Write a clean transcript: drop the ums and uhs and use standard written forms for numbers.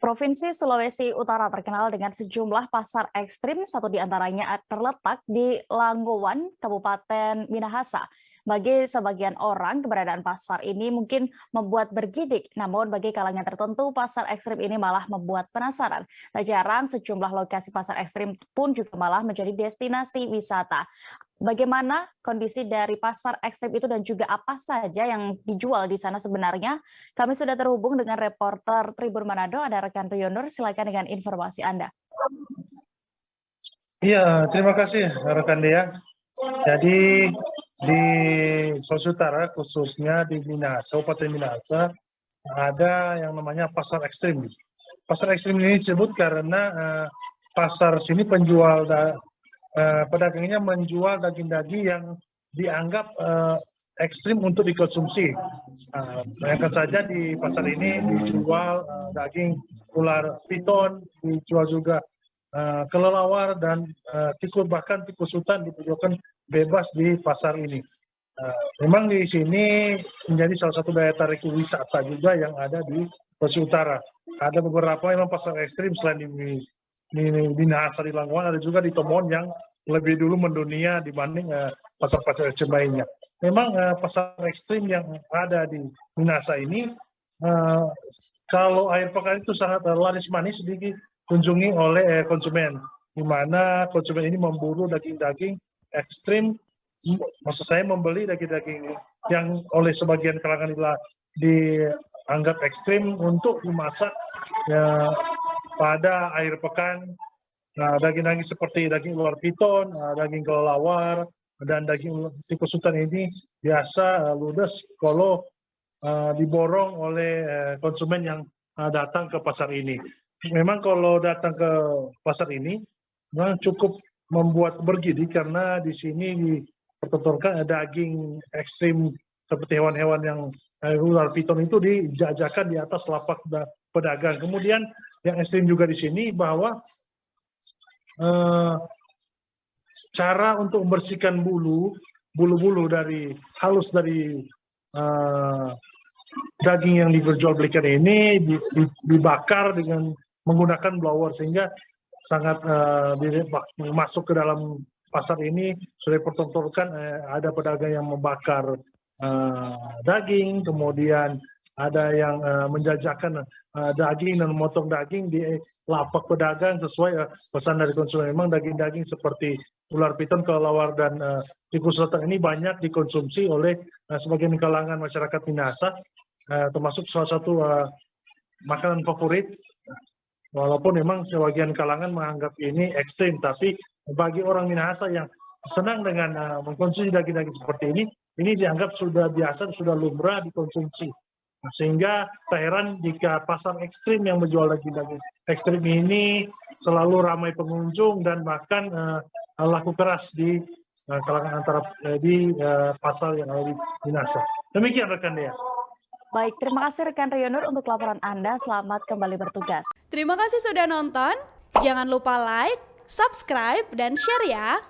Provinsi Sulawesi Utara terkenal dengan sejumlah pasar ekstrim, satu di antaranya terletak di Langgowan, Kabupaten Minahasa. Bagi sebagian orang, keberadaan pasar ini mungkin membuat bergidik, namun bagi kalangan tertentu, pasar ekstrim ini malah membuat penasaran. Tak jarang, sejumlah lokasi pasar ekstrim pun juga malah menjadi destinasi wisata. Bagaimana kondisi dari pasar ekstrim itu dan juga apa saja yang dijual di sana sebenarnya? Kami sudah terhubung dengan reporter Tribun Manado, ada rekan Rionur, silakan dengan informasi Anda. Iya, terima kasih rekan Dea. Jadi di Sulawesi Utara, khususnya di Minahasa, Kabupaten Minahasa, ada yang namanya pasar ekstrim. Pasar ekstrim ini disebut karena pasar sini pedagangnya menjual daging-daging yang dianggap ekstrim untuk dikonsumsi. Bayangkan saja di pasar ini dijual daging ular piton, dijual juga kelelawar dan tikus, bahkan tikus hutan diperjualkan bebas di pasar ini. Memang di sini menjadi salah satu daya tarik wisata juga yang ada di Sulawesi Utara. Ada beberapa memang pasar ekstrim selain di Minahasa, di Langgowan, ada juga di Tomon yang lebih dulu mendunia dibanding pasar-pasar ekstrim lainnya. Memang pasar ekstrim yang ada di Minahasa ini, kalau akhir pekan itu sangat laris manis dikunjungi oleh konsumen, di mana konsumen ini memburu daging-daging ekstrim. Maksud saya membeli daging-daging yang oleh sebagian kalangan dianggap ekstrim untuk dimasak pada akhir pekan. Daging-daging seperti daging ular piton, daging kelelawar, dan daging tikus hutan ini biasa ludes kalau diborong oleh konsumen yang datang ke pasar ini. Memang kalau datang ke pasar ini memang cukup membuat bergidik karena di sini dipertontonkan daging ekstrim seperti hewan-hewan yang ular piton itu dijajakan di atas lapak pedagang. Kemudian yang ekstrim juga di sini bahwa cara untuk membersihkan bulu-bulu dari halus dari daging yang diperjualbelikan ini dibakar dengan menggunakan blower, sehingga sangat masuk ke dalam pasar ini sudah dipertontonkan ada pedagang yang membakar daging, kemudian ada yang menjajakan daging dan memotong daging di lapak pedagang sesuai pesan dari konsumen. Memang daging-daging seperti ular piton, kelelawar, dan tikus hutan ini banyak dikonsumsi oleh sebagian kalangan masyarakat Minahasa, termasuk salah satu makanan favorit. Walaupun memang sebagian kalangan menganggap ini ekstrim, tapi bagi orang Minahasa yang senang dengan mengkonsumsi daging-daging seperti ini dianggap sudah biasa, sudah lumrah dikonsumsi. Sehingga tak heran jika pasar ekstrim yang menjual daging-daging ekstrim ini selalu ramai pengunjung dan bahkan laku keras di kalangan di pasar yang ada di Minahasa. Demikian rekan Dea. Baik, terima kasih rekan Rionur untuk laporan Anda. Selamat kembali bertugas. Terima kasih sudah nonton. Jangan lupa like, subscribe, dan share ya.